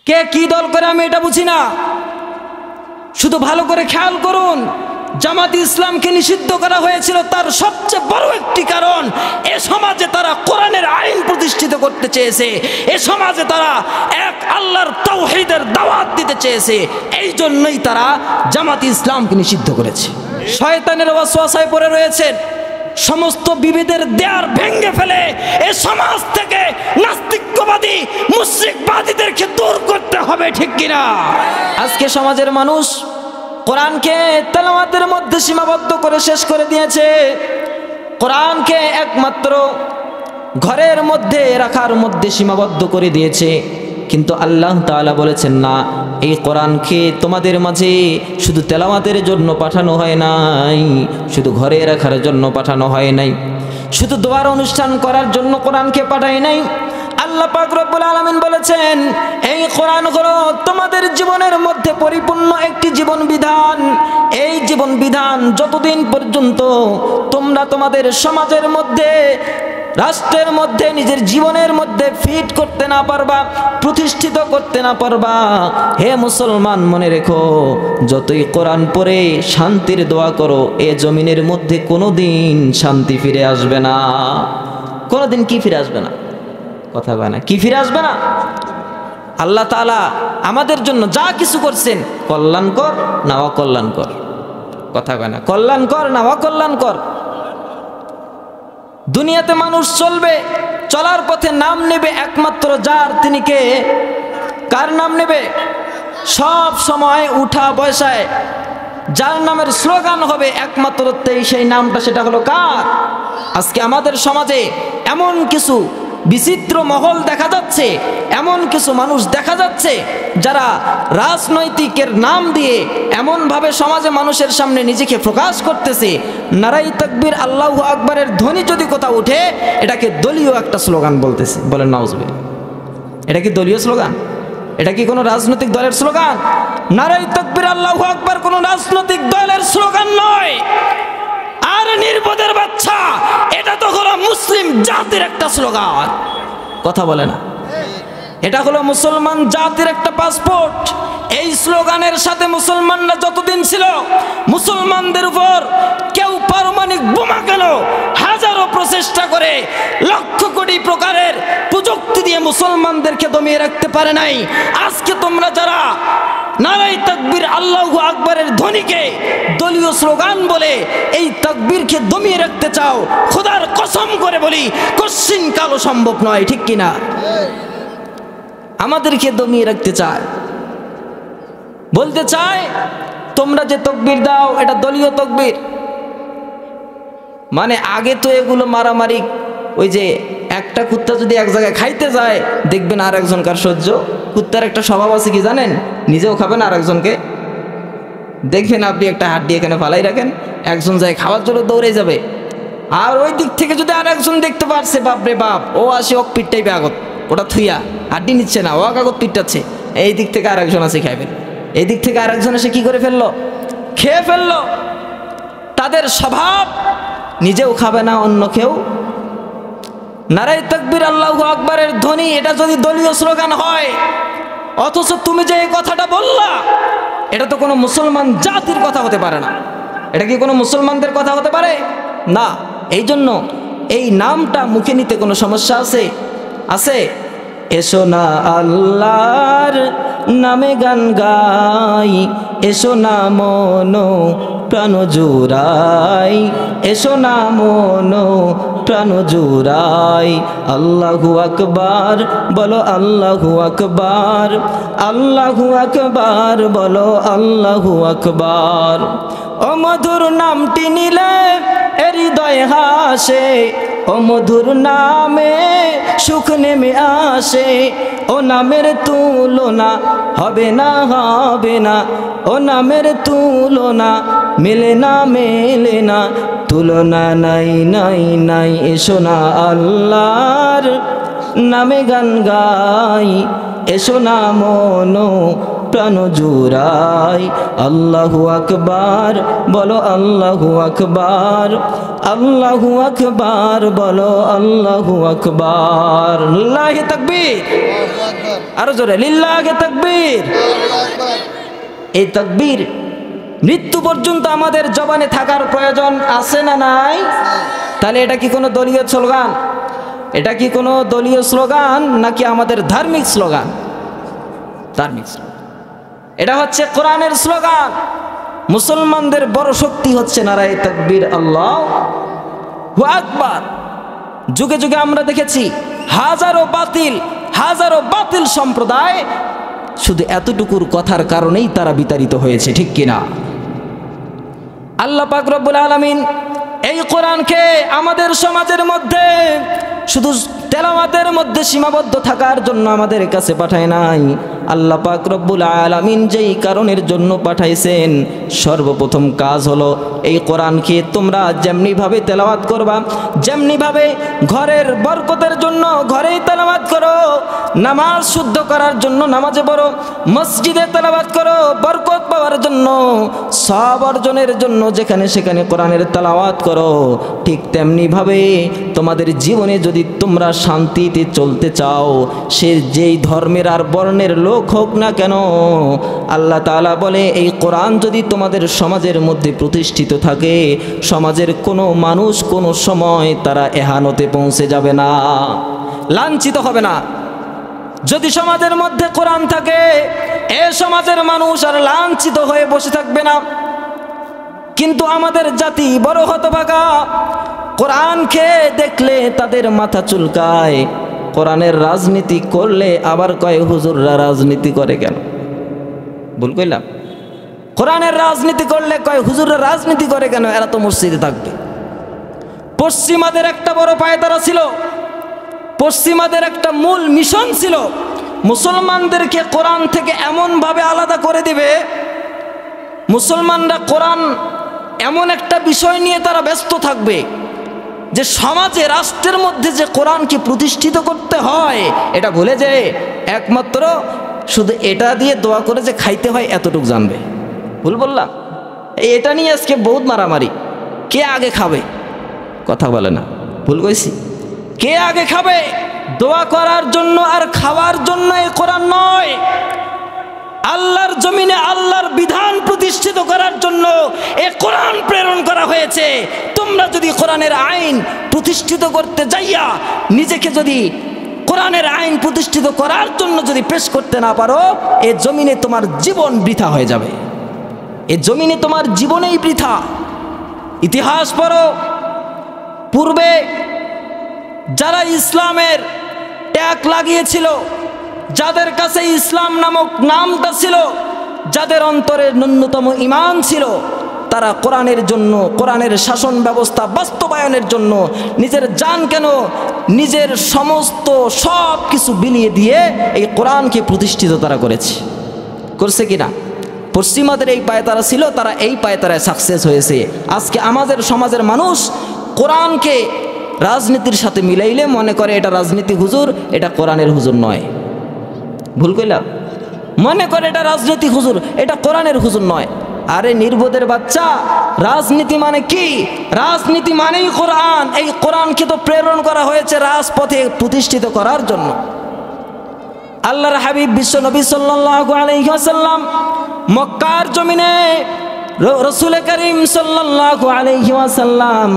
কে কি দল করে আমি এটা বুঝি না। শুধু ভালো করে খেয়াল করুন, জামাতে ইসলামকে নিষিদ্ধ করা হয়েছিল তার সবচেয়ে বড় একটি কারণ, এ সমাজে তারা কোরআনের আইন প্রতিষ্ঠিত করতে চেয়েছে, এ সমাজে তারা এক আল্লাহর তাওহীদের দাওয়াত দিতে চেয়েছে। এই জন্যই তারা জামাতে ইসলামকে নিষিদ্ধ করেছে। শয়তানের ওয়াসওয়াসায় পড়ে রয়েছেন, সমস্ত বিভেদের দেয়ার ভেঙে ফেলে এ সমাজ থেকে নাস্তিকবাদী মুশরিকবাদীদেরকে দূর করতে হবে, ঠিক কিনা? আজকে সমাজের মানুষ কোরআনকে তেলাওয়াতের মধ্যে সীমাবদ্ধ করে শেষ করে দিয়েছে। কোরআনকে একমাত্র ঘরের মধ্যে রাখার মধ্যে সীমাবদ্ধ করে দিয়েছে। কিন্তু আল্লাহ তাআলা বলেছেন, না, এই কোরআনকে তোমাদের মাঝে শুধু তেলাওয়াতের জন্য পাঠানো হয় নাই, শুধু ঘরে রাখার জন্য পাঠানো হয় নাই, শুধু দোয়ার অনুষ্ঠান করার জন্য কোরআনকে পাঠাই নাই। আল্লাহ পাক রব্বুল আলামিন বলেছেন, এই কোরআন হলো তোমাদের জীবনের মধ্যে পরিপূর্ণ একটি জীবন বিধান। এই জীবন বিধান যতদিন পর্যন্ত তোমরা তোমাদের সমাজের মধ্যে, রাষ্ট্রের মধ্যে, নিজের জীবনের মধ্যে ফিট করতে না পারবা, প্রতিষ্ঠিত করতে না পারবা, হে মুসলমান মনে রেখো, যতই কোরআন পড়ে শান্তির দোয়া করো, এ জমিনের মধ্যে কোনোদিন শান্তি ফিরে আসবে না। কোনোদিন কি ফিরে আসবে না? কথা বলে না, কি ফিরে আসবে না? আল্লাহ তাআলা আমাদের জন্য যা কিছু করছেন, কল্যাণকর না অকল্যাণকর? কথা বলে না, কল্যাণকর না অকল্যাণকর? দুনিয়াতে মানুষ চলবে, চলার পথে নাম নেবে একমাত্র যার, তিনি কে? কার নাম নেবে? সব সময় উঠা বসায় যার নামের স্লোগান হবে একমাত্র সেই নামটা, সেটা হলো কার? আজকে আমাদের সমাজে এমন কিছু বিচিত্র মহল দেখা যাচ্ছে, এমন কিছু মানুষ দেখা যাচ্ছে যারা রাজনৈতিকের নাম দিয়ে এমনভাবে সমাজে মানুষের সামনে নিজেকে প্রকাশ করতেছে, নারাই তাকবীর আল্লাহু আকবরের ধ্বনি যদি কোথাও উঠে এটাকে দলীয় একটা স্লোগান বলতেছে। বলেন নাউজুবিল্লাহ। এটা কি দলীয় স্লোগান? এটা কি কোনো রাজনৈতিক দলের স্লোগান? নারাই তাকবীর আল্লাহু আকবর কোনো রাজনৈতিক দলের স্লোগান নয়। আর নির্বোধের বাচ্চা, এটা তো হলো মুসলিম জাতির একটা স্লোগান। কথা বলে না, এটা হলো মুসলমান জাতির একটা পাসপোর্ট। এই স্লোগানের সাথে মুসলমানরা যতদিন ছিল, মুসলমানদের উপর কেউ পারমাণবিক বোমা কেন হাজারো প্রচেষ্টা করে লক্ষ কোটি প্রকারের প্রযুক্তি দিয়ে মুসলমানদেরকে দমিয়ে রাখতে পারে নাই। আজকে তোমরা যারা নারাই তাকবীর আল্লাহু আকবরের ধ্বনিকে দলীয় স্লোগান বলে এই তাকবীরকে দমিয়ে রাখতে চাও, খোদার কসম করে বলি কশিন কালো সম্ভব নয়, ঠিক কিনা? আমাদেরকে দমিয়ে রাখতে চায়, বলতে চায় তোমরা যে তাকবীর দাও এটা দলীয় তাকবীর। মানে আগে তো এগুলো মারামারি, ওই যে একটা কুত্তা যদি এক জায়গায় খাইতে যায় দেখবেন আর একজনকার সহ্য, কুত্তার একটা স্বভাব আছে কি জানেন? নিজেও খাবেন আর একজনকে দেখবেন, আপনি একটা হাড্ডি এখানে ফালাই রাখেন, একজন যায় খাওয়ার জন্য দৌড়ে যাবে, আর ওই দিক থেকে যদি আর একজন দেখতে পারছে বাপরে বাপ, ও আসে ওক পিঠটাইবে আগত, ওটা থুইয়া হাড্ডি নিচ্ছে না, ও আগত পিঠটাচ্ছে, এই দিক থেকে আর একজন আছে খাইবেন, এই দিক থেকে আর একজন এসে কি করে ফেললো? খেয়ে ফেললো। তাদের স্বভাব নিজেও খাবে না, অন্য কেউ। নারাই তাকবীর আল্লাহু আকবরের ধ্বনি এটা যদি দলীয় স্লোগান হয়, অথচ তুমি যে এই কথাটা বললা, এটা তো কোনো মুসলমান জাতির কথা হতে পারে না। এটা কি কোনো মুসলমানদের কথা হতে পারে না? এই জন্য এই নামটা মুখে নিতে কোনো সমস্যা আছে? আছে? এসো না আল্লাহর নামে গান গাই, এসো না মনো প্রাণ জুড়াই, এসো না মনো প্রাণ জুড়াই। আল্লাহু আকবার বলো, আল্লাহু আকবার, আল্লাহু আকবার বলো, আল্লাহু আকবার। ও মধুর নামটি নিলে হৃদয় হাসে, ও মধুর নামে সুখ নেমে আসে, ও নামের তুলনা হবে না, হবে না, ও নামের তুলনা মেলে না, মেলে না, তুলনা নাই, নাই, নাই। এসো না আল্লাহর নামে গান গাই, এসো না মনো প্রাণ জুড়াই। আল্লাহু আকবার বলো, আল্লাহু আকবার, আল্লাহু আকবার বলো, আল্লাহু আকবার। লিল্লাহি তাকবীর, আরো জোরে লিল্লাহি তাকবীর। এই তাকবীর মৃত্যু পর্যন্ত আমাদের জবানে থাকার প্রয়োজন আছে না নাই? তাহলে এটা কি কোনো দলীয় স্লোগান? এটা কি কোনো দলীয় স্লোগান নাকি আমাদের ধার্মিক স্লোগান? ধার্মিক স্লোগান। এটা হচ্ছে কোরআনের স্লোগান। মুসলমানদের বড় শক্তি হচ্ছে নারায়ে তাকবীর, আল্লাহু আকবার। যুগে যুগে আমরা দেখেছি হাজারো বাতিল সম্প্রদায় শুধু এতটুকুর কথার কারণেই তারা বিতাড়িত হয়েছে, ঠিক কিনা? আল্লাহ পাক রব্বুল আলামিন এই কোরআনকে আমাদের সমাজের মধ্যে শুধু তেলাওয়াতের মধ্যে সীমাবদ্ধ থাকার জন্য আমাদের কাছে পাঠায় নাই। আল্লাহ পাক রব্বুল আলামিন যেই কারণের জন্য পাঠাইছেন, সর্বপ্রথম কাজ হলো এই কোরআনকে তোমরা যেমনিভাবে তেলাওয়াত করবা, যেমনিভাবে ঘরের বরকতের জন্য ঘরেই তেলাওয়াত করো, নামাজ শুদ্ধ করার জন্য নামাজে পড়ো, মসজিদে তেলাওয়াত করো বরকত পাওয়ার জন্য, সওয়াব অর্জনের জন্য যেখানে সেখানে কোরআনের তেলাওয়াত করো। ঠিক তেমনিভাবে তোমাদের জীবনে যদি তোমরা শান্তিতে চলতে চাও, সে যেই ধর্মের আর বর্ণের লোক হোক না কেন, আল্লাহ তাআলা বলে এই কোরআন যদি তোমাদের সমাজের মধ্যে প্রতিষ্ঠিত থাকে, সমাজের কোনো মানুষ কোনো সময় তারা এহানতে পৌঁছে যাবে না, লাঞ্ছিত হবে না। যদি সমাজের মধ্যে কোরআন থাকে, এ সমাজের মানুষ আর লাঞ্ছিত হয়ে বসে থাকবে না। কিন্তু আমাদের জাতি বড় হতভাগা, কোরআনকে দেখলে তাদের মাথা চুলকায়। কোরআনের রাজনীতি করলে আবার কয় হুজুররা রাজনীতি করে কেন? ভুল কইলাম? কোরআনের রাজনীতি করলে কয় হুজুররা রাজনীতি করে কেন? এরা তো মসজিদে থাকবে। পশ্চিমাদের একটা বড় পায়তারা ছিল, পশ্চিমাদের একটা মূল মিশন ছিল মুসলমানদেরকে কোরআন থেকে এমনভাবে আলাদা করে দিবে, মুসলমানরা কোরআন এমন একটা বিষয় নিয়ে তারা ব্যস্ত থাকবে যে সমাজে রাষ্ট্রের মধ্যে যে কোরআনকে প্রতিষ্ঠিত করতে হয় এটা ভুলে যায়, একমাত্র শুধু এটা দিয়ে দোয়া করে যে খাইতে হয় এতটুকু জানবে। ভুল বললাম? এটা নিয়ে আজকে বহুত মারামারি, কে আগে খাবে কথা বলে না। ভুল কইছি? কে আগে খাবে দোয়া করার জন্য আর খাওয়ার জন্য এই কোরআন নয়। আল্লাহর জমিনে আল্লাহর বিধান প্রতিষ্ঠিত করার জন্য এই কোরআন প্রেরণ করা হয়েছে। তোমরা যদি কোরআনের আইন প্রতিষ্ঠিত করতে যাইয়া নিজেকে যদি কোরআনের আইন প্রতিষ্ঠিত করার জন্য যদি পেশ করতে না পারো, এই জমিনে তোমার জীবন বৃথা হয়ে যাবে। এই জমিনে তোমার জীবনেই বৃথা। ইতিহাস পড়ো, পূর্বে যারা ইসলামের ট্যাগ লাগিয়েছিল, যাদের কাছে ইসলাম নামক নামটা ছিল, যাদের অন্তরে ন্যূনতম ঈমান ছিল, তারা কোরআনের জন্য, কোরআনের শাসন ব্যবস্থা বাস্তবায়নের জন্য নিজের জান কেন নিজের সমস্ত সব কিছু বিলিয়ে দিয়ে এই কোরআনকে প্রতিষ্ঠিত তারা করছে কিনা? পশ্চিমাদের এই পায়তারা ছিল, তারা এই পায়তারায় সাকসেস হয়েছে। আজকে আমাদের সমাজের মানুষ কোরআনকে রাজনীতির সাথে মিলাইলে মনে করে এটা রাজনীতি হুজুর, এটা কোরআনের হুজুর নয়। ভুল কইলাম? মনে করে এটা রাজনীতি হুজুর, এটা কোরআনের হুজুর নয়। আরে নির্বোধের বাচ্চা, রাজনীতি মানে কি? রাজনীতি মানেই কোরআন। এই কোরআনকে তো প্রেরণ করা হয়েছে রাজপথে প্রতিষ্ঠিত করার জন্য। আল্লাহর হাবিব বিশ্ব নবী সাল্লাল্লাহু আলাইহি ওয়াসাল্লাম মক্কার জমিনে, রাসূল করিম সাল্লাল্লাহু আলাইহি ওয়াসাল্লাম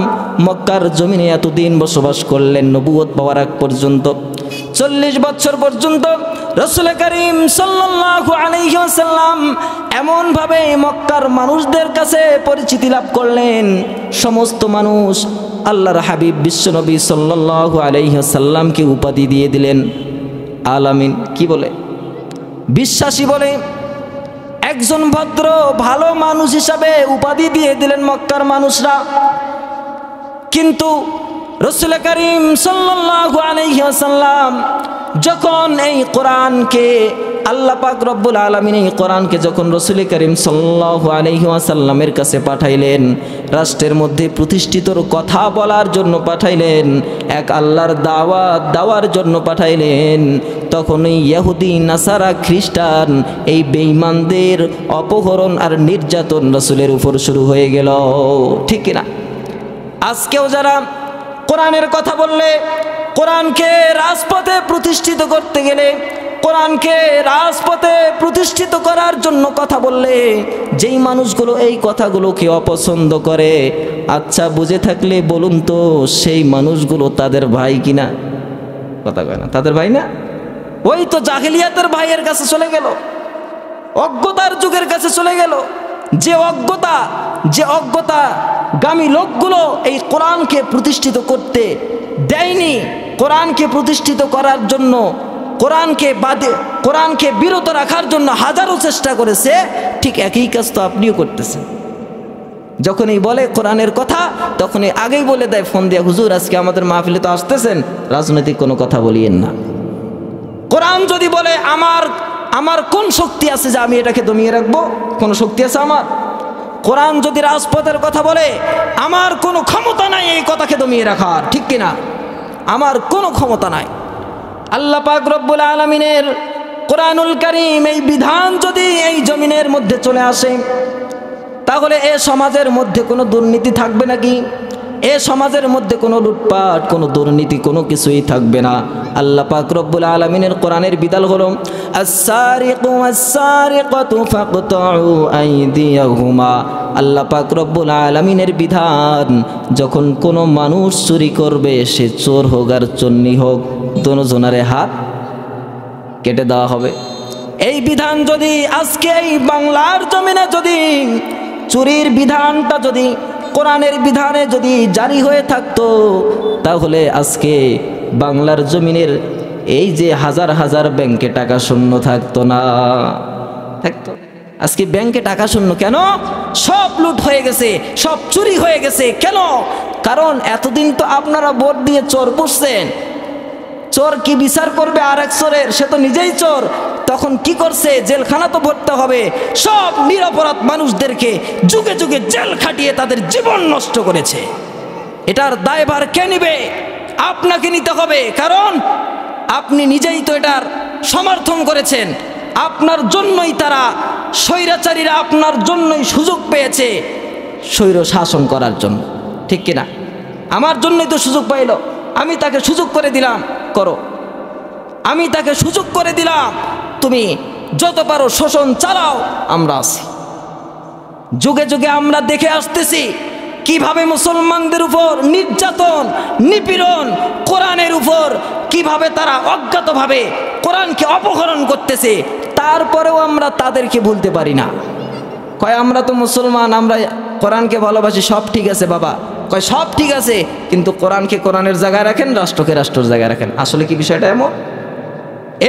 মক্কার জমিনে এতদিন বসবাস করলেন নবুয়ত পাওয়ার আগ পর্যন্ত। 40 বছর পর্যন্ত রাসূল করিম সাল্লাল্লাহু আলাইহি ওয়াসাল্লাম এমনভাবে মক্কার মানুষদের কাছে পরিচিতি লাভ করলেন, সমস্ত মানুষ আল্লাহর হাবিব বিশ্বনবী সাল্লাল্লাহু আলাইহি ওয়াসাল্লামকে উপাধি দিয়ে দিলেন আলামিন। কি বলে? বিশ্বাসী বলে। একজন ভদ্র ভালো মানুষ হিসাবে উপাধি দিয়ে দিলেন মক্কার মানুষরা। কিন্তু রাসূল করিম সাল্লাল্লাহু আলাইহি ওয়াসাল্লাম যখন এই কোরআনকে আল্লাহ পাক রব্বুল আলামিন এই কোরআনকে যখন রাসূল করিম সাল্লাল্লাহু আলাইহি ওয়াসাল্লামের কাছে পাঠাইলেন, রাষ্ট্রের মধ্যে প্রতিষ্ঠিতর কথা বলার জন্য পাঠাইলেন, এক আল্লাহর দাওয়াত দেওয়ার জন্য পাঠাইলেন, তখন এই ইহুদি নাসারা খ্রিস্টান এই বেঈমানদের অপহরণ আর নির্যাতন রাসূলের উপর শুরু হয়ে গেল। ঠিক কিনা? আজকেও যারা কোরআনের কথা বললে, কোরআনকে রাজপথে প্রতিষ্ঠিত করতে গেলে, কোরআনকে রাজপথে প্রতিষ্ঠিত করার জন্য কথা বললে, যেই মানুষগুলো এই কথাগুলোকে অপছন্দ করে, আচ্ছা বুঝে থাকলে বলুন তো সেই মানুষগুলো তাদের ভাই কিনা? কথা কয় না, তাদের ভাই না? ওই তো জাহেলিয়াতের ভাইয়ের কাছে চলে গেল, অজ্ঞতার যুগের কাছে চলে গেল। যে অজ্ঞতা গামী লোকগুলো এই কোরআনকে প্রতিষ্ঠিত করতে দেয়নি, কোরআনকে প্রতিষ্ঠিত করার জন্য, কোরআনকে বিরত রাখার জন্য হাজারো চেষ্টা করেছে, ঠিক একই কাজ তো আপনিও করতেছেন। যখনই বলে কোরআনের কথা তখনই আগেই বলে দেয় ফোন দিয়ে, হুজুর আজকে আমাদের মাহফিলে তো আসতেছেন, রাজনৈতিক কোনো কথা বলিয়েন না। কোরআন যদি বলে আমার কোন শক্তি আছে যে আমি এটাকে দমিয়ে রাখবো? কোনো শক্তি আছে আমার? কোরআন যদি রাজপথের কথা বলে, আমার কোনো ক্ষমতা নাই এই কথাকে দমিয়ে রাখার। ঠিক কিনা? আমার কোনো ক্ষমতা নাই। আল্লাহ পাক রব্বুল আলামিনের কোরআনুল কারীম এই বিধান যদি এই জমিনের মধ্যে চলে আসে, তাহলে এ সমাজের মধ্যে কোনো দুর্নীতি থাকবে নাকি? এ সমাজের মধ্যে কোনো লুটপাট, কোনো দুর্নীতি, কোনো কিছুই থাকবে না। আল্লাহ পাক রব্বুল আলামিনের কোরআনের বিধান হলো আস-সারিকু ওয়াস-সারিকাতু ফাকতাউ আইদিয়াহুমা। আল্লাহ পাক রব্বুল আলামিনের বিধান, যখন কোনো মানুষ চুরি করবে, সে চোর হোক আর চন্নি হোক, দুজনের হাত কেটে দেওয়া হবে। এই বিধান যদি আজকে এই বাংলার জমিনে যদি চুরির বিধানটা যদি কোরআনের বিধানে যদি জারি হয়ে থাকতো, তাহলে আজকে বাংলার জমিনের এই যে হাজার হাজার ব্যাংকে টাকা শূন্য থাকতো না, থাকতো। আজকে ব্যাংকে টাকা শূন্য কেন? সব লুট হয়ে গেছে, সব চুরি হয়ে গেছে। কেন? কারণ এতদিন তো আপনারা ভোট দিয়ে চোর পুষছেন। চোর কি বিচার করবে আর এক চোরের? সে তো নিজেই চোর। তখন কি করছে? জেলখানা তো ভরতে হবে। সব নিরপরাধ মানুষদেরকে যুগে যুগে জেল খাটিয়ে তাদের জীবন নষ্ট করেছে। এটার দায়ভার কে নিবে? আপনাকে নিতে হবে, কারণ আপনি নিজেই তো এটার সমর্থন করেছেন। আপনার জন্যই তারা, স্বৈরাচারীরা আপনার জন্যই সুযোগ পেয়েছে স্বৈর শাসন করার জন্য। ঠিক কিনা? আমার জন্যই তো সুযোগ পাইল, আমি তাকে সুযোগ করে দিলাম, করো। আমি তাকে সুযোগ করে দিলাম, তুমি যত পারো শোষণ চালাও, আমরা আছি। যুগে যুগে আমরা দেখে আসতেছি কিভাবে মুসলমানদের উপর নির্যাতন, নিপীড়ন, কোরআনের উপর কিভাবে তারা অজ্ঞাতভাবে কোরআনকে অপহরণ করতেছে। তারপরেও আমরা তাদেরকে ভুলতে পারি না। কয় আমরা তো মুসলমান, আমরা কোরআনকে ভালোবাসি, সব ঠিক আছে বাবা। কয় সব ঠিক আছে, কিন্তু কোরআনকে কোরআনের জায়গায় রাখেন, রাষ্ট্রকে রাষ্ট্রের জায়গায় রাখেন। আসলে কি বিষয়টা এমন?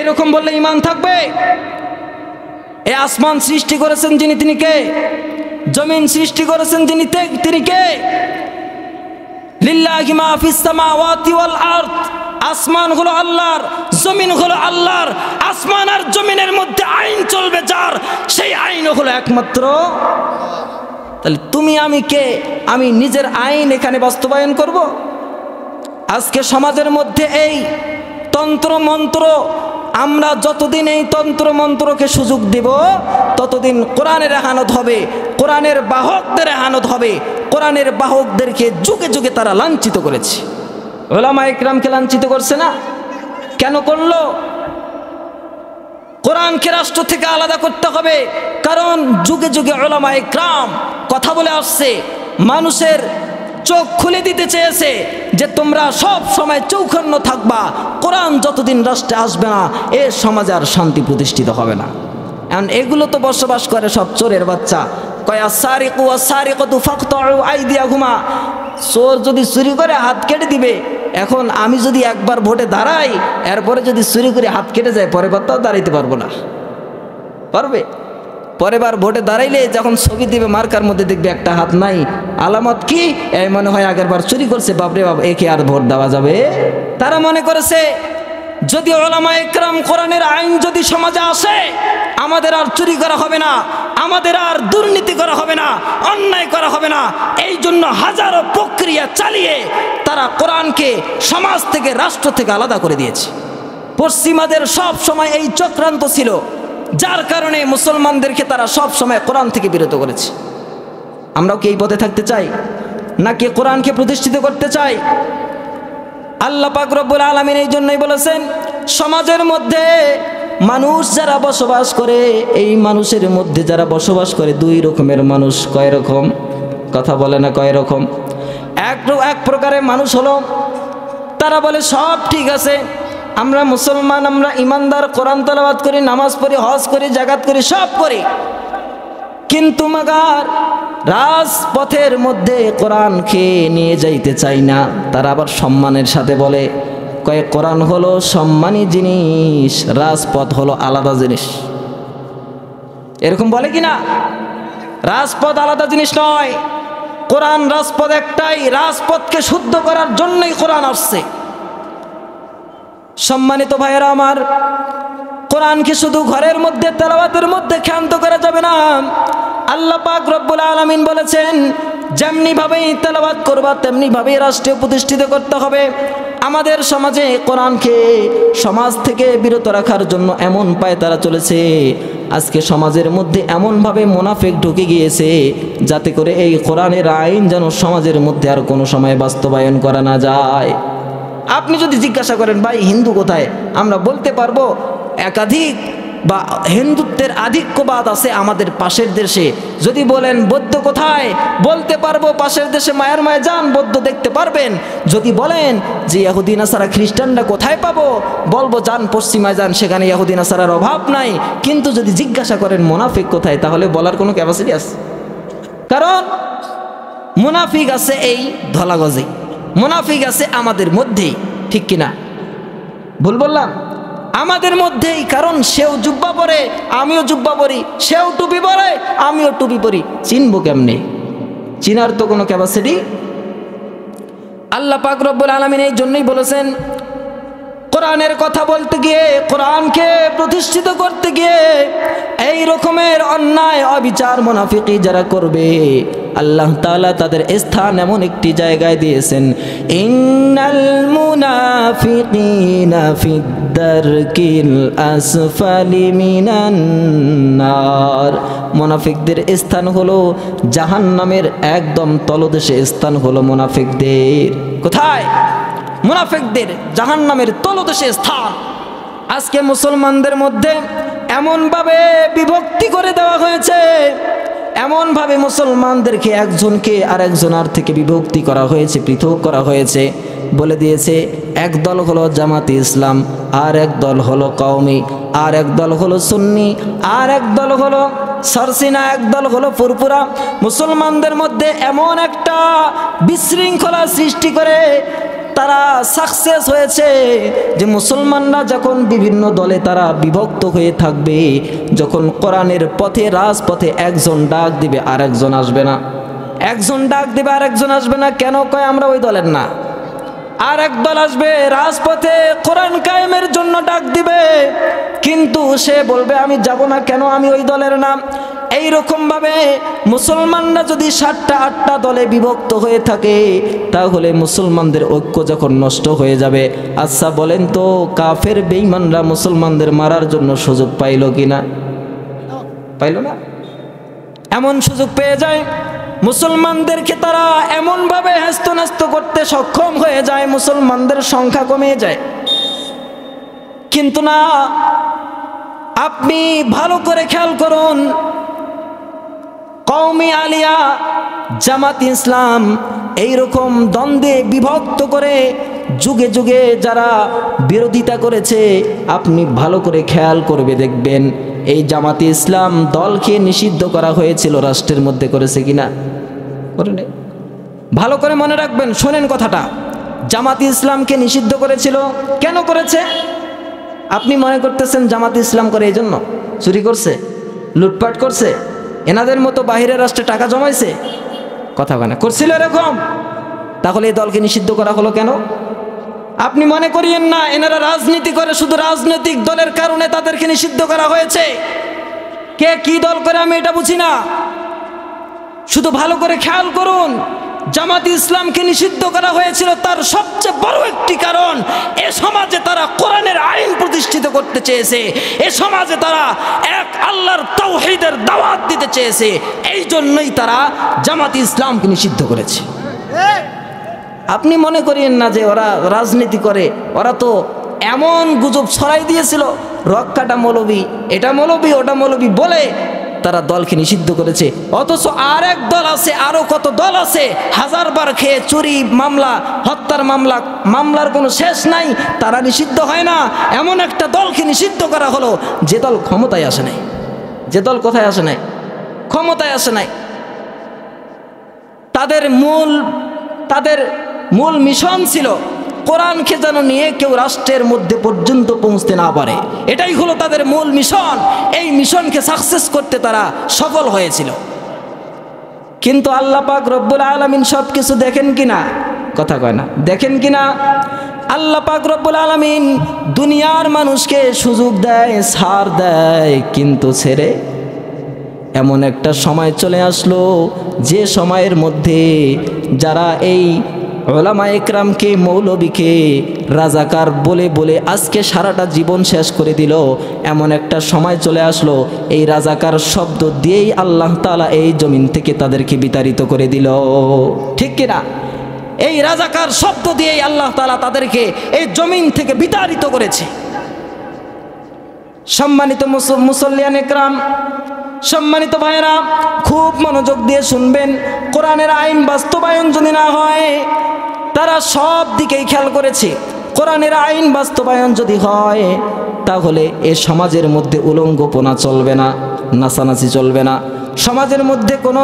এরকম বললে ঈমান থাকবে? এই আসমান সৃষ্টি করেছেন যিনি, তিনি কে? জমিন সৃষ্টি করেছেন যিনি, তিনি কে? লিল্লাহি মা ফিস সামাওয়াতি ওয়াল আরদ। আসমান হলো আল্লাহর, জমিন হলো আল্লাহর। আসমান আর জমিনের মধ্যে আইন চলবে যার, সেই আইন হলো একমাত্র। তাহলে তুমি আমি কে? আমি নিজের আইন এখানে বাস্তবায়ন করব? আজকে সমাজের মধ্যে এই তন্ত্র মন্ত্র, আমরা যতদিন এই তন্ত্র মন্ত্রকে সুযোগ দিব, ততদিন কোরআনের এহানত হবে, কোরআনের বাহকদের এহানত হবে। কোরআনের বাহকদেরকে যুগে যুগে তারা লাঞ্ছিত করেছে। উলামা ইকরামকে লাঞ্ছিত করছে না? কেন করলো? কোরআনকে রাষ্ট্র থেকে আলাদা করতে হবে, কারণ যুগে যুগে উলামা ইকরাম কথা বলে আসছে, মানুষের চোখ খুলে দিতে চেয়েছে যে তোমরা সব সময় চৌখান্ন থাকবা, কোরআন যতদিন রাষ্ট্রে আসবে না এ সমাজে আর শান্তি প্রতিষ্ঠিত হবে না। এখন এগুলো তো বসবাস করে সব চোরের বাচ্চা। কয় আস-সারিকু ওয়াস-সারিকাতু ফাকতাউ আইদিয়াহুমা। চোর যদি চুরি করে হাত কেটে দিবে। এখন আমি যদি একবার ভোটে দাঁড়াই, এরপরে যদি চুরি করে হাত কেটে যায়, পরের বার তো দাঁড়াইতে পারবো না। পারবে? পরের বার ভোটে দাঁড়াইলে যখন ছবি দিবে, মার্কার মধ্যে দেখবে একটা হাত নাই, আলামত কি? এই মনে হয় আগের বার চুরি করছে, বাপরে বাপ, একে আর ভোট দেওয়া যাবে? তারা মনে করেছে যদি উলামা ইকরাম কোরআনের আইন যদি সমাজে আসে, আমাদের আর চুরি করা হবে না, আমাদের আর দুর্নীতি করা হবে না, অন্যায় করা হবে না। এই জন্য হাজারো প্রক্রিয়া চালিয়ে তারা কোরআনকে সমাজ থেকে, রাষ্ট্র থেকে আলাদা করে দিয়েছে। পশ্চিমাদের সব সময় এই চক্রান্ত ছিল, যার কারণে মুসলমানদেরকে তারা সব সময় কোরআন থেকে বিরত করেছে। আমরাও কি এই পথে থাকতে চাই, নাকি কোরআনকে প্রতিষ্ঠিত করতে চাই? আল্লাহ পাক রব্বুল আলামিন এই জন্যই বলেছেন, সমাজের মধ্যে মানুষ যারা বসবাস করে, এই মানুষের মধ্যে যারা বসবাস করে দুই রকমের মানুষ। কয় রকম? কথা বলে না, কয় রকম? এক প্রকারের মানুষ হলো, তারা বলে সব ঠিক আছে, আমরা মুসলমান, আমরা ইমানদার, কোরআন তেলাওয়াত করি, নামাজ পড়ি, হজ করি, জাকাত করি, সব করি, কিন্তু মাগার রাজপথের মধ্যে কোরআনকে নিয়ে যাইতে চাই না। তারা আবার সম্মানের সাথে বলে, কয়েক কোরআন হলো সম্মানী জিনিস, রাজপথ হলো আলাদা জিনিস। এরকম বলে কি না? রাজপথ আলাদা জিনিস নয়, কোরআন রাজপথ একটাই। রাজপথকে শুদ্ধ করার জন্যই কোরআন আসছে। সম্মানিত ভাইয়েরা আমার, কোরআনকে শুধু ঘরের মধ্যে তেলাওয়াতের মধ্যে ক্ষান্ত করা যাবে না। আল্লাহ পাক রব্বুল আলামিন বলেছেন, যেমনি ভাবেই তেলাওয়াত করবা তেমনি ভাবেই রাষ্ট্রে প্রতিষ্ঠিত করতে হবে। আমাদের সমাজে কোরআনকে সমাজ থেকে বিরত রাখার জন্য এমন পায়তারা চলেছে, আজকে সমাজের মধ্যে এমনভাবে মুনাফিক ঢুকে গিয়েছে, যাতে করে এই কোরআনের আইন যেন সমাজের মধ্যে আর কোনো সময় বাস্তবায়ন করা না যায়। আপনি যদি জিজ্ঞাসা করেন, ভাই হিন্দু কোথায়, আমরা বলতে পারবো একাধিক বা হিন্দুত্বের আধিক্যবাদ আছে আমাদের পাশের দেশে। যদি বলেন বৌদ্ধ কোথায়, বলতে পারবো পাশের দেশে মায়ের মায়ে যান, বৌদ্ধ দেখতে পারবেন। যদি বলেন যে ইহুদি নাসারা খ্রিস্টানরা কোথায় পাবো, বলবো যান পশ্চিমায় যান, সেখানে ইহুদি নাসারার অভাব নাই। কিন্তু যদি জিজ্ঞাসা করেন মুনাফিক কোথায়, তাহলে বলার কোনো ক্যাপাসিটি আছে? কারণ মুনাফিক আছে এই ধলাগজে, মুনাফিক আছে আমাদের মধ্যেই, ঠিক কিনা? ভুল বললাম? আমাদের মধ্যেই। কারণ সেও জুব্বা পরে, আমিও জুব্বা পরি, সেও টুপি পরে, আমিও টুপি পরি। চিনবো কেমনে? চিনার তো কোনো ক্যাপাসিটি। আল্লাহ পাক রব্বুল আলামিন এই জন্যই বলেছেন, কোরআনের কথা বলতে গিয়ে, কোরআনকে প্রতিষ্ঠিত করতে গিয়ে এই রকমের অন্যায় অবিচার মুনাফিকি যারা করবে, আল্লাহ তাআলা তাদের স্থান এমন একটি জায়গায় দিয়েছেন, ইন্নাল মুনাফিকিনা ফিদ-দারকিল আসফালি মিনান নার। মুনাফিকদের স্থান হলো জাহান্নামের একদম তলদেশে স্থান হলো মুনাফিকদের। কোথায়? মুনাফিকদের জাহান্নামের তলদেশে স্থান। আজকে মুসলমানদের মধ্যে এমনভাবে বিভক্তি করে দেওয়া হয়েছে, এমনভাবে মুসলমানদেরকে একজনকে আরেকজনের থেকে বিভক্তি করা হয়েছে, পৃথক করা হয়েছে। বলে দিয়েছে এক দল হলো জামাতে ইসলাম, আর এক দল হলো কওমি, আর এক দল হলো সুন্নি, আর এক দল হলো সরসিনা, এক দল হলো ফুরফুরা। মুসলমানদের মধ্যে এমন একটা বিশৃঙ্খলা সৃষ্টি করে তারা সাকসেস হয়েছে যে মুসলমানরা যখন বিভিন্ন দলে তারা বিভক্ত হয়ে থাকবে, যখন কোরআনের পথে, রাজপথে একজন ডাক দিবে আর একজন আসবে না, একজন ডাক দিবে আর একজন আসবে না। কেন? কয় আমরা ওই দলের না। আর এক দল আসবে রাজপথে কোরআন কায়েমের জন্য ডাক দিবে, কিন্তু সে বলবে আমি যাব না। কেন? আমি ওই দলের না। এইরকম ভাবে মুসলমানরা যদি 7টা 8টা দলে বিভক্ত হয়ে থাকে, তাহলে মুসলমানদের ঐক্য যখন নষ্ট হয়ে যাবে, আচ্ছা বলেন তো কাফের বেঈমানরা মুসলমানদের মারার জন্য সুযোগ পাইল কিনা? পাইল না। এমন সুযোগ পেয়ে যায়, মুসলমানদেরকে তারা এমনভাবে হ্যস্ত করতে সক্ষম হয়ে যায়, মুসলমানদের সংখ্যা কমে যায়। কিন্তু না, আপনি ভালো করে খেয়াল করুন, কওমি আলিয়া, জামাত ইসলাম এইরকম দ্বন্দ্বে বিভক্ত করে যুগে যুগে যারা বিরোধিতা করেছে, আপনি ভালো করে খেয়াল করবে দেখবেন এই জামাতে ইসলাম দলকে নিষিদ্ধ করা হয়েছিল রাষ্ট্রের মধ্যে, করেছে কিনা? করেনি। ভালো করে মনে রাখবেন, শোনেন কথাটা। জামাতে ইসলামকে নিষিদ্ধ করেছিল। কেন করেছে? আপনি মনে করতেছেন জামাতে ইসলাম করে এই জন্য চুরি করছে, লুটপাট করছে, এনাদের মতো বাহিরের রাষ্ট্রে টাকা জমাইছে? কথা কেন করছিল এরকম? তাহলে এই দলকে নিষিদ্ধ করা হলো কেন? আপনি মনে করিয়েন না এনারা রাজনীতি করে, শুধু রাজনৈতিক দলের কারণে তাদেরকে নিষিদ্ধ করা হয়েছে। কে কি দল করে আমি এটা বুঝি না, শুধু ভালো করে খেয়াল করুন। জামাত ইসলামকে নিষিদ্ধ করা হয়েছিল তার সবচেয়ে বড় একটি কারণ, এ সমাজে তারা কোরআনের আইন প্রতিষ্ঠিত করতে চেয়েছে, এ সমাজে তারা এক আল্লাহর তাওহীদের দাওয়াত দিতে চেয়েছে। এই জন্যই তারা জামাত ইসলামকে নিষিদ্ধ করেছে। আপনি মনে করেন না যে ওরা রাজনীতি করে, ওরা তো এমন গুজব ছড়াই দিয়েছিল, রক্কাটা মৌলবী, এটা মৌলবী, ওটা মৌলবী বলে তারা দলকে নিষিদ্ধ করেছে। অথচ আর এক দল আছে, আরো কত দল আছে, হাজারবার খেয়ে চুরি মামলা, হত্যার মামলা, মামলার কোনো শেষ নাই, তারা নিষিদ্ধ হয় না। এমন একটা দলকে নিষিদ্ধ করা হলো যে দল ক্ষমতায় আসে নাই, যে দল কোথায় আসে নাই, ক্ষমতায় আসে নাই। তাদের মূল মিশন ছিল কোরআনকে যেন নিয়ে কেউ রাষ্ট্রের মধ্যে পর্যন্ত পৌঁছতে না পারে, এটাই হলো তাদের মূল মিশন। এই মিশনকে সাকসেস করতে তারা সফল হয়েছিল। কিন্তু আল্লাহ পাক রব্বুল আলামিন সব কিছু দেখেন কিনা, কথা কয় না, দেখেন কিনা? আল্লাহ পাক রব্বুল আলামিন দুনিয়ার মানুষকে সুযোগ দেয়, ছাড় দেয়, কিন্তু ছেড়ে এমন একটা সময় চলে আসলো যে সময়ের মধ্যে যারা এই উলামা ইকরামকে, মৌলবীকে রাজাকার বলে বলে আজকে সারাটা জীবন শেষ করে দিল, এমন একটা সময় চলে আসলো এই রাজাকার শব্দ দিয়েই আল্লাহ তাআলা এই জমিন থেকে তাদেরকে বিতাড়িত করে দিল, ঠিক কিনা? এই রাজাকার শব্দ দিয়েই আল্লাহ তাআলা তাদেরকে এই জমিন থেকে বিতাড়িত করেছে। সম্মানিত মুসল্লিয়ান ইকরাম, সম্মানিত ভাইরা, খুব মনোযোগ দিয়ে শুনবেন। কোরআনের আইন বাস্তবায়ন যদি না হয়, তারা সব দিকেই খেয়াল করেছে, কোরআনের আইন বাস্তবায়ন যদি হয় তাহলে এ সমাজের মধ্যে উলঙ্গপনা চলবে না, নাচানাচি চলবে না, সমাজের মধ্যে কোনো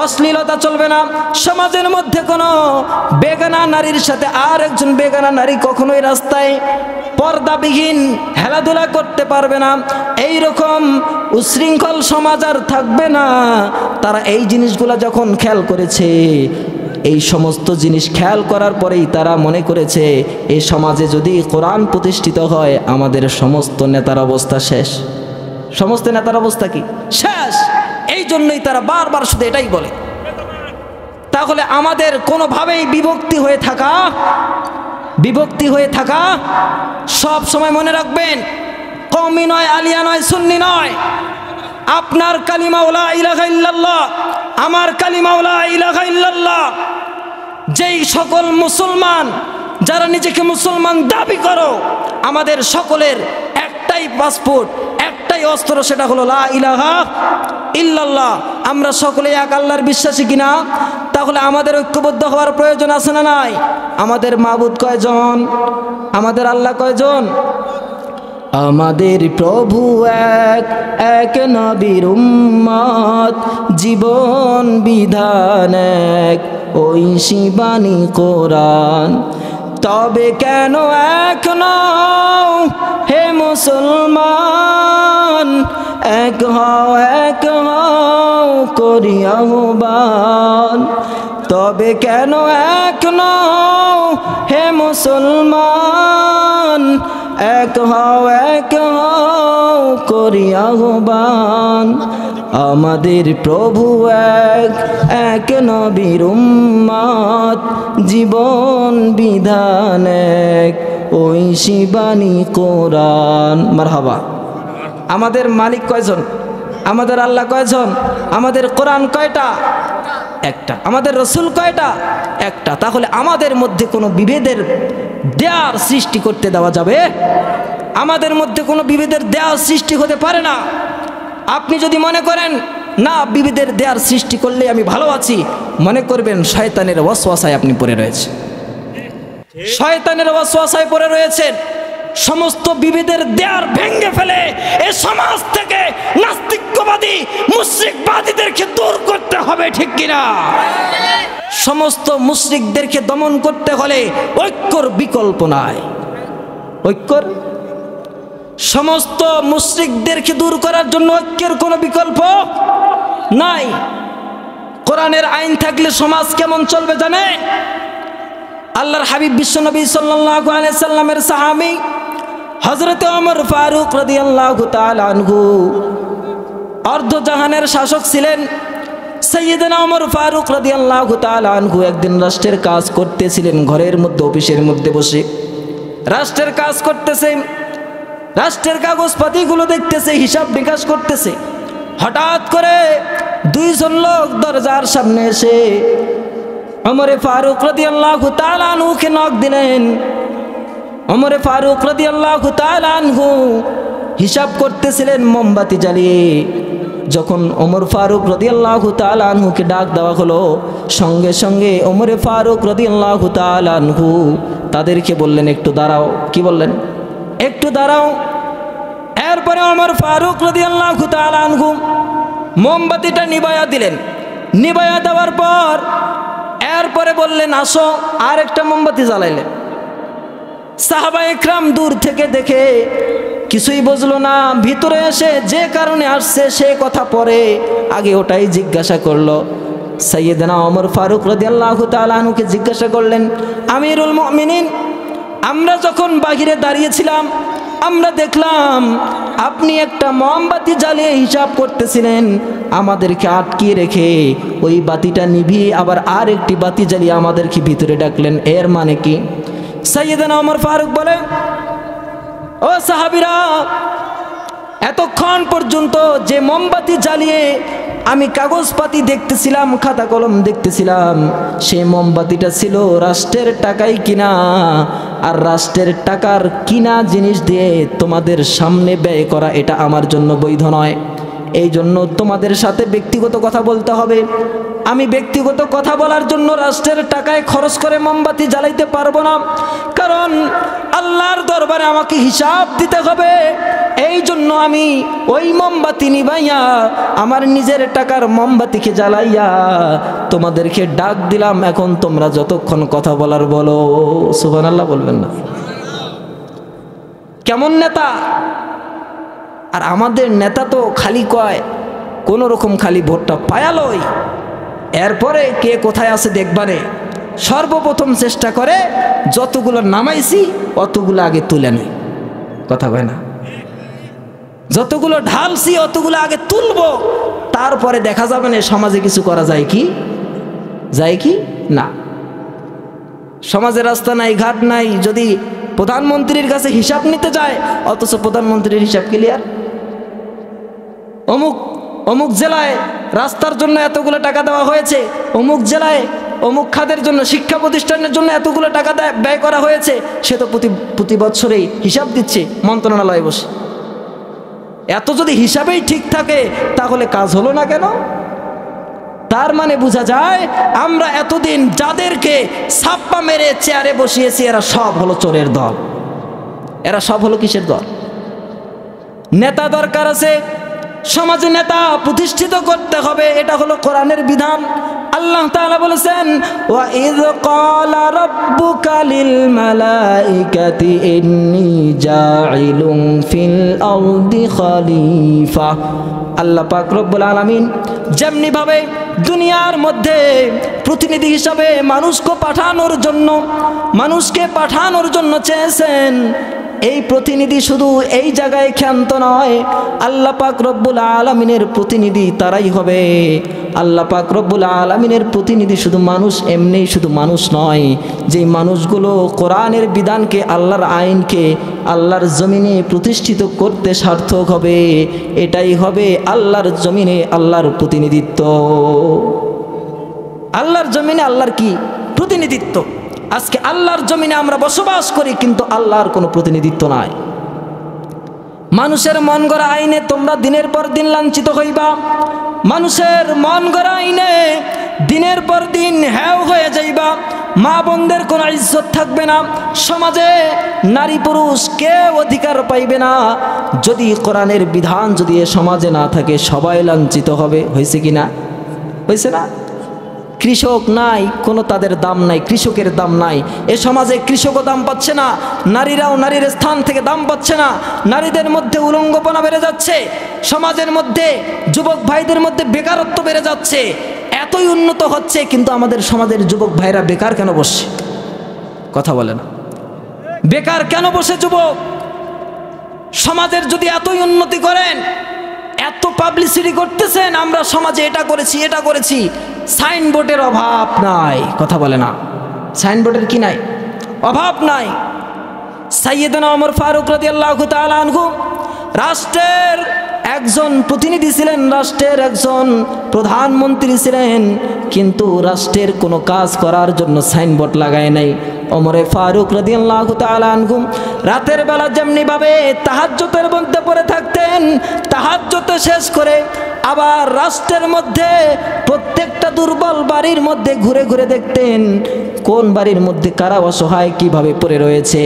অশ্লীলতা চলবে না, সমাজের মধ্যে কোনো বেগানা নারীর সাথে আর একজন বেগানা নারী কখনোই রাস্তায় পর্দাবিহীন খেলাধুলা করতে পারবে না, এই রকম উশৃঙ্খল সমাজ আর থাকবে না। তারা এই জিনিসগুলো যখন খেয়াল করেছে, এই সমস্ত জিনিস খেয়াল করার পরেই তারা মনে করেছে এই সমাজে যদি কোরআন প্রতিষ্ঠিত হয় আমাদের সমস্ত নেতার অবস্থা শেষ। সমস্ত নেতার অবস্থা কি? শেষ। এই জন্যই তারা বারবার শুধু এটাই বলে। তাহলে আমাদের কোনোভাবেই বিভক্তি হয়ে থাকা সব সময় মনে রাখবেন, কওমি নয়, আলিয়া নয়, সুন্নি নয়। আপনার কালিমা লা ইলাহা ইল্লাল্লাহ, আমার কালিমা লা ইলাহা ইল্লাল্লাহ। যেই সকল মুসলমান যারা নিজেকে মুসলমান দাবি করো, আমাদের সকলের একটাই পাসপোর্ট, একটাই অস্ত্র, সেটা হলো লা ইলাহা ইল্লাল্লাহ। আমরা সকলে এক আল্লাহর বিশ্বাসী কিনা? তাহলে আমাদের ঐক্যবদ্ধ হওয়ার প্রয়োজন আছে না নাই? আমাদের মাবুদ কয়জন? আমাদের আল্লাহ কয়জন? আমাদের প্রভু এক, এক নবীর উম্মত, জীবন বিধান এক, ওই শিবানী কোরআন। তবে কেন এক নও হে মুসলমান, এক হও করি আহ্বান। তবে কেন এক নও হে মুসলমান, এক হও করি আহ্বান। আমাদের প্রভু এক, এক নবীর উম্মত, জীবন বিধান এক, ওই শিবানী কোরআন। মারহাবা। আমাদের মালিক কয়জন? আমাদের আল্লাহ কয়জন? আমাদের কোরআন কয়টা? একটা। আমাদের রসুল কয়টা? একটা। তাহলে আমাদের মধ্যে কোনো বিভেদের দেয়ার সৃষ্টি করতে দেওয়া যাবে? আমাদের মধ্যে কোনো বিভেদের দেয়ার সৃষ্টি হতে পারে না। আপনি যদি মনে করেন না বিভেদের দেয়ার সৃষ্টি করলে আমি ভালো আছি, মনে করবেন শয়তানের ওয়াসওয়াসায় আপনি পড়ে রয়েছেন, শয়তানের ওয়াসওয়াসায় পড়ে রয়েছেন। সমস্ত বিভেদের দেয়ার ভেঙে ফেলে এ সমাজ থেকে নাস্তিকবাদী মুশরিকবাদীদেরকে দূর করতে হবে, ঠিক কিনা? সমস্ত মুশরিকদেরকে দমন করতে হলে ঐক্যর বিকল্প নাই। ঐক্যর, সমস্ত মুশরিকদেরকে দূর করার জন্য ঐক্যের কোনো বিকল্প নাই। কোরআনের আইন থাকলে সমাজ কেমন চলবে জানেন? আল্লাহর হাবিব বিশ্বনবী সাল্লাল্লাহু আলাইহি সাল্লামের সাহাবী হযরত ওমর ফারুক রাদিয়াল্লাহু তাআলা আনহু অর্ধ জাহানের শাসক ছিলেন। সাইয়েদনা ওমর ফারুক রাদিয়াল্লাহু তাআলা আনহু একদিন রাষ্ট্রের কাজ করতেছিলেন, ঘরের মধ্যে অফিসের মধ্যে বসে রাষ্ট্রের কাজ করতেছে, রাষ্ট্রের কাগজপাতিগুলো দেখতেছে, হিসাব নিকাশ করতেছে। হঠাৎ করে দুইজন লোক দরজার সামনে এসে ওমরে ফারুক রাদিয়াল্লাহু তাআলা আনহুকে নক দিলেন। ওমরে ফারুক রাদিয়াল্লাহু তাআলা আনহু হিসাব করতেছিলেন মোমবাতি জ্বালিয়ে। যখন ওমর ফারুক রাদিয়াল্লাহু তাআলা আনহুকে ডাক দেওয়া হলো, সঙ্গে সঙ্গে ওমরে ফারুক রাদিয়াল্লাহু তাআলা আনহু তাদেরকে বললেন, একটু দাঁড়াও। কি বললেন? একটু দাঁড়াও। এরপরে ওমর ফারুক রাদিয়াল্লাহু তাআলা আনহু মোমবাতিটা নিভায়া দিলেন। নিভায়া দেওয়ার পর এরপরে বললেন, আসো, আর একটা মোমবাতি জ্বালাইলেন। সাহাবা ইকরাম দূর থেকে দেখে কিছুই বুঝলো না, ভিতরে এসে যে কারণে আসছে সে কথা পরে আগে ওটাই জিজ্ঞাসা করলো। সাইয়েদনা ওমর ফারুক রাদিয়াল্লাহু তাআলা আনহুকে জিজ্ঞাসা করলেন, আমিরুল মুমিনিন, আমরা যখন বাহিরে দাঁড়িয়েছিলাম আমরা দেখলাম আপনি একটা মোমবাতি জ্বালিয়ে হিসাব করতেছিলেন, আমাদেরকে আটকিয়ে রেখে ওই বাতিটা নিভিয়ে আবার আর একটি বাতি জ্বালিয়ে আমাদেরকে ভিতরে ডাকলেন, এর মানে কি? সাইয়েদনা ওমর ফারুক বলে, ও সাহাবীরা, এতক্ষণ পর্যন্ত যে মোমবাতি জ্বালিয়ে আমি কাগজপাতি দেখতেছিলাম, খাতা কলম দেখতেছিলাম, সেই মোমবাতিটা ছিল রাষ্ট্রের টাকায় কিনা, আর রাষ্ট্রের টাকার কিনা জিনিস দিয়ে তোমাদের সামনে ব্যয় করা এটা আমার জন্য বৈধ নয়। এই জন্য তোমাদের সাথে ব্যক্তিগত কথা বলতে হবে। আমি ব্যক্তিগত কথা বলার জন্য রাষ্ট্রের টাকায় খরচ করে মোমবাতি জ্বালাইতে পারবো না, কারণ আল্লাহর দরবারে আমাকে হিসাব দিতে হবে। এই জন্য আমি ওই মোমবাতি নিভাইয়া আমার নিজের টাকার মোমবাতিকে জ্বালাইয়া তোমাদেরকে ডাক দিলাম। এখন তোমরা যতক্ষণ কথা বলার বলো। সুবহানাল্লাহ বলবেন না? কেমন নেতা! আর আমাদের নেতা তো খালি কয় কোনো রকম খালি ভোটটা পায়ালই, এরপরে কে কোথায় আছে দেখবারে। সর্বপ্রথম চেষ্টা করে যতগুলো নামাইছি অতগুলো আগে তুলে নেই। কথা কয় না? যতগুলো ঢালছি অতগুলো আগে তুলবো, তারপরে দেখা যাবে না সমাজে কিছু করা যায় কি যায় কি না। সমাজে রাস্তা নাই, ঘাট নাই, যদি প্রধানমন্ত্রীর কাছে হিসাব নিতে যায় অথচ প্রধানমন্ত্রীর হিসাব ক্লিয়ার। অমুক অমুক জেলায় রাস্তার জন্য এতগুলো টাকা দেওয়া হয়েছে, অমুক জেলায় অমুক খাতের জন্য, শিক্ষা প্রতিষ্ঠানের জন্য এতগুলো টাকা ব্যয় করা হয়েছে, সে তো প্রতি বছরেই হিসাব দিচ্ছে মন্ত্রণালয়ে বসে। এত যদি হিসাবেই ঠিক থাকে তাহলে কাজ হলো না কেন? তার মানে বোঝা যায় আমরা এতদিন যাদেরকে ছাপ্পা মেরে চেয়ারে বসিয়েছি এরা সব হলো চোরের দল। এরা সব হলো কিসের দল? নেতা দরকার আছে, সমাজে নেতা প্রতিষ্ঠিত করতে হবে, এটা হলো কোরআনের বিধান। আল্লাহ তাআলা বলেছেন, ওয়া ইয ক্বালা রাব্বুকা লিল মালাইকাতি ইন্নী জাইলুন ফিল আরদি খলিফা। আল্লাহ পাক রব্বুল আলামিন যেমনি ভাবে দুনিয়ার মধ্যে প্রতিনিধি হিসাবে মানুষকে পাঠানোর জন্য চেয়েছেন, এই প্রতিনিধি শুধু এই জায়গায় ক্ষান্ত নয়, আল্লাহ পাক রব্বুল আলামিনের প্রতিনিধি তারাই হবে। আল্লাহ পাক রব্বুল আলামিনের প্রতিনিধি শুধু মানুষ, এমনি শুধু মানুষ নয়, যে মানুষগুলো কোরআনের বিধানকে, আল্লাহর আইনকে আল্লাহর জমিনে প্রতিষ্ঠিত করতে সার্থক হবে, এটাই হবে আল্লাহর জমিনে আল্লাহর প্রতিনিধিত্ব। আল্লাহর জমিনে আল্লাহর কি প্রতিনিধিত্ব? আজকে আল্লাহর জমিনে আমরা বসবাস করি কিন্তু আল্লাহর কোনো প্রতিনিধিত্ব নাই। মানুষের মন গড়া আইনে তোমরা দিনের পর দিন লাঞ্ছিত হইবা, মানুষের মন গড়া আইনে দিনের পর দিন হ্যাও হয়ে যাইবা, মা বোনদের কোনো ইজ্জত থাকবে না, সমাজে নারী পুরুষ কেউ অধিকার পাইবে না। যদি কোরআনের বিধান যদি এ সমাজে না থাকে সবাই লাঞ্ছিত হবে। হয়েছে কি না? হয়েছে না? কৃষক নাই, কোনো তাদের দাম নাই, কৃষকের দাম নাই। এ সমাজে কৃষকও দাম পাচ্ছে না, নারীরাও নারীর স্থান থেকে দাম পাচ্ছে না, নারীদের মধ্যে উলঙ্গপনা বেড়ে যাচ্ছে, সমাজের মধ্যে যুবক ভাইদের মধ্যে বেকারত্ব বেড়ে যাচ্ছে। এতই উন্নত হচ্ছে কিন্তু আমাদের সমাজের যুবক ভাইরা বেকার কেন বসছে? কথা বলে না। বেকার কেন বসে যুবক? সমাজের যদি এতই উন্নতি করেন, এত পাবলিসিটি করতেছেন, আমরা সমাজে এটা করেছি এটা করেছি, সাইনবোর্ডের অভাব নাই, কথা বলে না। সাইনবোর্ডের কি নাই? অভাব নাই। সাইয়েদনা ওমর ফারুক রাদিয়াল্লাহু তাআলা আনহু রাষ্ট্রের একজন প্রতিনিধি ছিলেন, রাষ্ট্রের একজন প্রধানমন্ত্রী ছিলেন, কিন্তু রাষ্ট্রের কোনো কাজ করার জন্য সাইনবোর্ড লাগায় নাই। ওমরে ফারুক রাদিয়াল্লাহু তাআলা আনহু রাতের বেলা যেমনিভাবে তাহাজ্জুদের মধ্যে পড়ে থাকতেন, তাহাজ্জুদ শেষ করে আবার রাষ্ট্রের মধ্যে প্রত্যেকটা দুর্বল বাড়ির মধ্যে ঘুরে ঘুরে দেখতেন কোন বাড়ির মধ্যে কারা অসহায় কীভাবে পড়ে রয়েছে।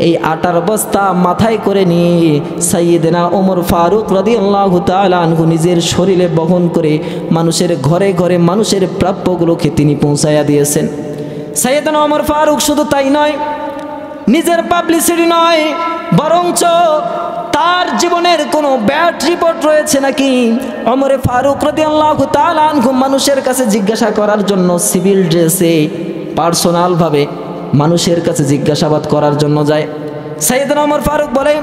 এই আটার বস্তা মাথায় করে নিয়ে সাইয়েদনা ওমর ফারুক রাদিয়াল্লাহু তাআলা আনহু নিজের শরীরে বহন করে মানুষের ঘরে ঘরে মানুষের প্রাপ্যগুলোকে তিনি পৌঁছায়া দিয়েছেন। সাইয়েদনা ওমর ফারুক শুধু তাই নয়, নিজের পাবলিসিটি নয়, বরঞ্চ তার জীবনের কোনো ব্যাড রিপোর্ট রয়েছে নাকি ওমরে ফারুক রাদিয়াল্লাহু তাআলা আনহু মানুষের কাছে জিজ্ঞাসা করার জন্য সিভিল ড্রেসে পার্সোনালভাবে মানুষের কাছে জিজ্ঞাসাবাদ করার জন্য যায়। সাইয়েদনা ওমর ফারুক বলে,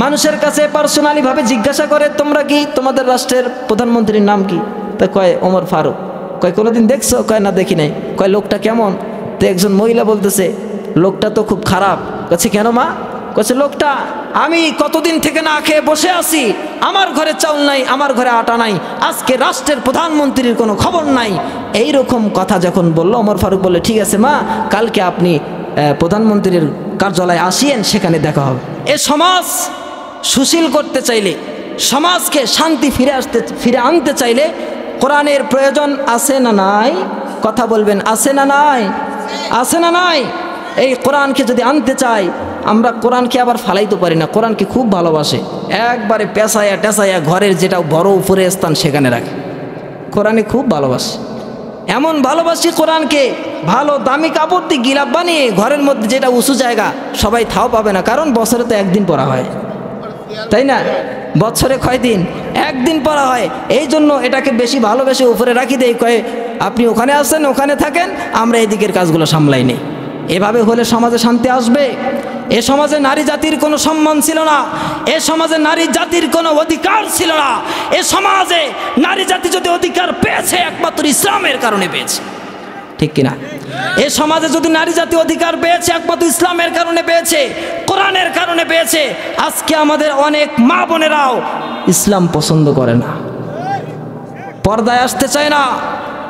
মানুষের কাছে পার্সোনালিভাবে জিজ্ঞাসা করে, তোমরা কি, তোমাদের রাষ্ট্রের প্রধানমন্ত্রীর নাম কি? তা কয় ওমর ফারুক। কয় কোনোদিন দেখছো? কয় না দেখি নাই। কয় লোকটা কেমন? তো একজন মহিলা বলতেছে, লোকটা তো খুব খারাপ। কাছে কেন মা? কাছে লোকটা, আমি কতদিন থেকে না খেয়ে বসে আছি, আমার ঘরে চাউল নাই, আমার ঘরে আটা নাই, আজকে রাষ্ট্রের প্রধানমন্ত্রীর কোনো খবর নাই। এই রকম কথা যখন বলল, ওমর ফারুক বললে, ঠিক আছে মা, কালকে আপনি প্রধানমন্ত্রীর কার্যালয়ে আসিয়েন, সেখানে দেখা হবে। এ সমাজ সুশীল করতে চাইলে, সমাজকে শান্তি ফিরে আনতে চাইলে কোরআনের প্রয়োজন আছে না নাই? কথা বলবেন, আছে না নাই? আছে না নাই? এই কোরআনকে যদি আনতে চাই, আমরা কোরআনকে আবার ফালাইতে পারি না। কোরআনকে খুব ভালোবাসে, একবারে পেঁচাইয়া টেঁচাইয়া ঘরের যেটা বড় উপরে স্থান সেখানে রাখে। কোরআনে খুব ভালোবাসে, এমন ভালোবাসি কোরআনকে, ভালো দামি কাপড় দিয়ে গিলাপ বানিয়ে ঘরের মধ্যে, যেটা উঁচু জায়গা সবাই থাও পাবে না, কারণ বছরে তো একদিন পড়া হয়, তাই না? বছরে কয়দিন? একদিন পড়া হয়। এই জন্য এটাকে বেশি ভালোবেসে উপরে রাখি দেয়, কয়ে আপনি ওখানে আসেন, ওখানে থাকেন, আমরা এদিকের কাজগুলো সামলাই নেই। এভাবে হলে সমাজে শান্তি আসবে? এ সমাজে নারী জাতির কোনো সম্মান ছিল না, এ সমাজে নারী জাতির কোনো অধিকার ছিল না। এ সমাজে নারী জাতি যদি অধিকার পেয়েছে, একমাত্র ইসলামের কারণে পেয়েছে, ঠিক কিনা? এ সমাজে যদি নারী জাতি অধিকার পেয়েছে, একমাত্র ইসলামের কারণে পেয়েছে, কোরআনের কারণে পেয়েছে। আজকে আমাদের অনেক মা বোনেরাও ইসলাম পছন্দ করে না, পর্দায় আসতে চায় না।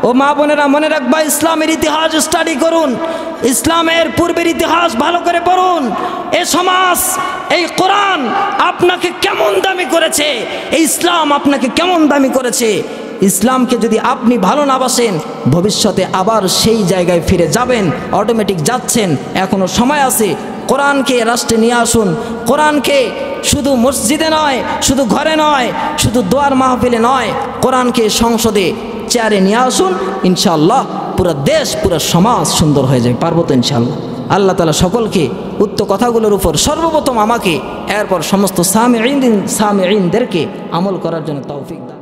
ও মা বোনেরা, মনে রাখবা, ইসলামের ইতিহাস স্টাডি করুন, ইসলামের পূর্বের ইতিহাস ভালো করে পড়ুন। এ সমাজ, এই কোরআন আপনাকে কেমন দামি করেছে, এই ইসলাম আপনাকে কেমন দামি করেছে। ইসলামকে যদি আপনি ভালো না বাসেন, ভবিষ্যতে আবার সেই জায়গায় ফিরে যাবেন, অটোমেটিক যাচ্ছেন, এখনো সময় আছে। কোরআনকে রাষ্ট্রে নিয়ে আসুন, কোরআনকে শুধু মসজিদে নয়, শুধু ঘরে নয়, শুধু দোয়ার মাহফিলে নয়, কোরআনকে সংসদে চেয়ারে নিয়ে আসুন। ইনশাআল্লাহ পুরো দেশ, পুরো সমাজ সুন্দর হয়ে যাবে। পারবো তো ইনশাআল্লাহ। আল্লাহ তাআলা সকলকে উক্ত কথাগুলোর উপর, সর্বপ্রথম আমাকে, এরপর সমস্ত সামিঈনদেরকে আমল করার জন্য তৌফিক দান।